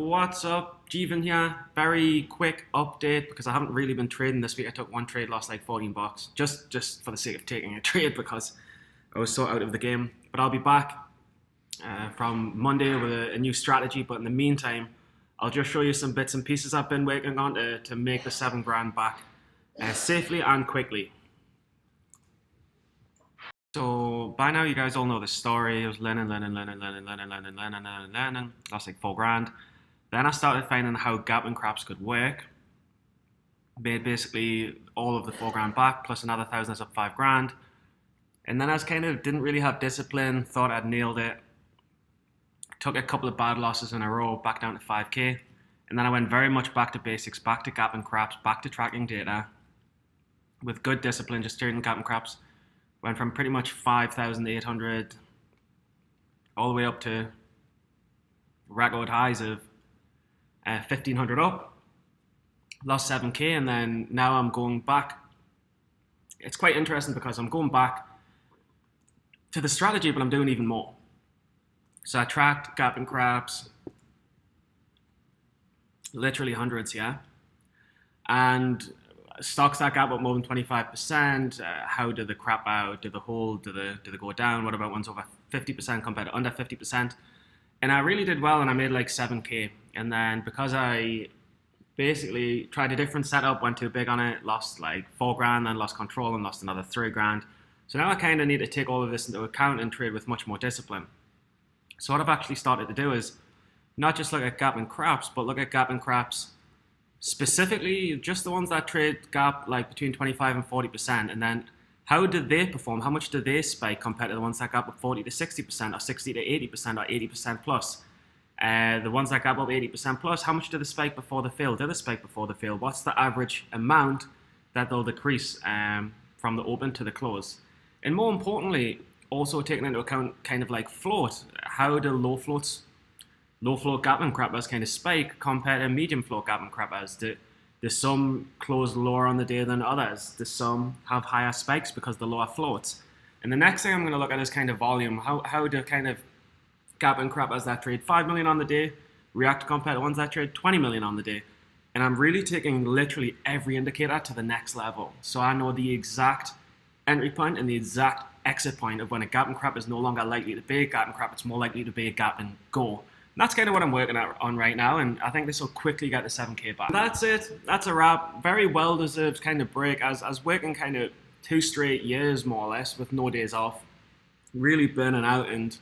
What's up, Jeevan here. Very quick update because I haven't really been trading this week. I took one trade, lost like 14 bucks, just for the sake of taking a trade because I was so out of the game. But I'll be back from Monday with a new strategy. But in the meantime, I'll just show you some bits and pieces I've been working on to make the 7 grand back safely and quickly. So by now you guys all know the story. I was learning. Lost like 4 grand. Then I started finding how gap and craps could work. Made basically all of the 4 grand back, plus another 1,000 is up 5 grand. And then I just kind of didn't really have discipline, thought I'd nailed it. Took a couple of bad losses in a row, back down to 5k. And then I went very much back to basics, back to gap and craps, back to tracking data. With good discipline, just trading gap and craps. Went from pretty much 5,800 all the way up to record highs of 1,500 up. Lost 7k, and then now I'm going back. It's quite interesting because I'm going back to the strategy, but I'm doing even more. So I tracked gap and craps, literally hundreds, yeah. And stocks that gap up more than 25%. How do the crap out? Do they hold? Do they go down? What about ones over 50% compared to under 50%? And I really did well, and I made like 7k. And then because I basically tried a different setup, went too big on it, lost like 4 grand, then lost control and lost another 3 grand. So now I kind of need to take all of this into account and trade with much more discipline. So what I've actually started to do is not just look at gap and craps, but look at gap and craps specifically, just the ones that trade gap like between 25 and 40%, and then how do they perform? How much do they spike compared to the ones that gap up 40 to 60%, or 60 to 80%, or 80% plus? The ones that gap up 80% plus, how much do they spike before they fail? Do they spike before they fail? What's the average amount that they'll decrease from the open to the close? And more importantly, also taking into account kind of like float. How do low float gap and crappers kind of spike compared to medium float gap and crappers? Do some close lower on the day than others? Do some have higher spikes because the lower floats? And the next thing I'm going to look at is kind of volume. How do kind of gap and crappers that trade 5 million on the day react compared to ones that trade 20 million on the day? And I'm really taking literally every indicator to the next level. So I know the exact entry point and the exact exit point of when a gap and crap is no longer likely to be a gap and crap, it's more likely to be a gap and go. And that's kind of what I'm working on right now, and I think this will quickly get the 7k back. That's it. That's a wrap. Very well-deserved kind of break. I was working kind of 2 straight years, more or less, with no days off. Really burning out, and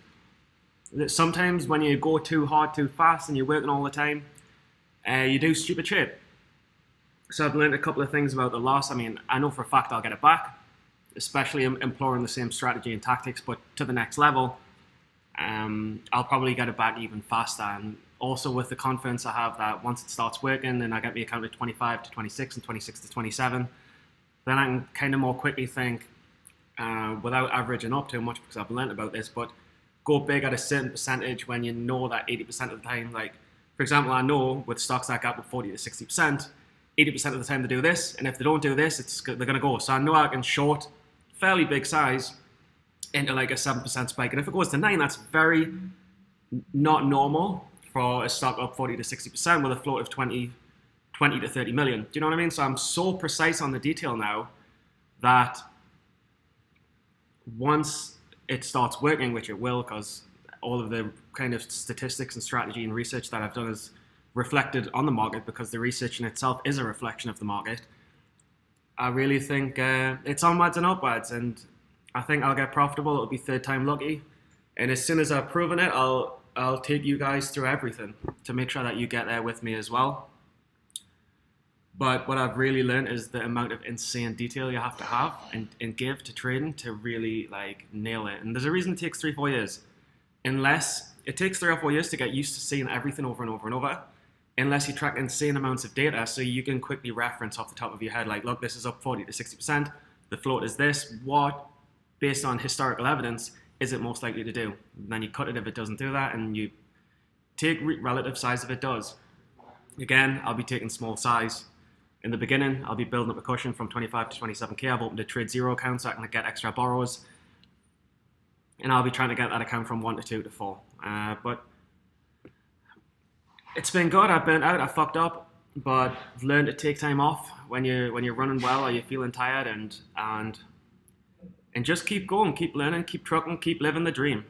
sometimes when you go too hard, too fast, and you're working all the time, you do stupid shit. So I've learned a couple of things about the loss. I mean, I know for a fact I'll get it back, especially employing the same strategy and tactics, but to the next level. I'll probably get it back even faster, and also with the confidence I have that once it starts working and I get the account at 25 to 26 and 26 to 27, then I can kind of more quickly think without averaging up too much, because I've learned about this, but go big at a certain percentage when you know that 80% of the time, like for example, I know with stocks that gap with 40 to 60%, 80% of the time they do this, and if they don't do this, they're going to go. So I know I can short fairly big size into like a 7% spike. And if it goes to 9, that's very not normal for a stock up 40 to 60% with a float of 20 to 30 million. Do you know what I mean? So I'm so precise on the detail now that once it starts working, which it will, because all of the kind of statistics and strategy and research that I've done is reflected on the market, because the research in itself is a reflection of the market. I really think it's onwards and upwards, and I think I'll get profitable. It'll be 3rd time lucky, and as soon as I've proven it, I'll take you guys through everything to make sure that you get there with me as well. But what I've really learned is the amount of insane detail you have to have and give to trading to really like nail it. And there's a reason it takes 3-4 years. Unless it takes 3 or 4 years to get used to seeing everything over and over and over, unless you track insane amounts of data so you can quickly reference off the top of your head, like, look, this is up 40 to 60%, the float is this, what, based on historical evidence, is it most likely to do? And then you cut it if it doesn't do that, and you take relative size if it does. Again, I'll be taking small size. In the beginning, I'll be building up a cushion from 25 to 27k. I've opened a trade 0 account so I can get extra borrows. And I'll be trying to get that account from 1 to 2 to 4. But It's been good. I've been out. I fucked up, but I've learned to take time off when you're running well or you're feeling tired, and just keep going, keep learning, keep trucking, keep living the dream.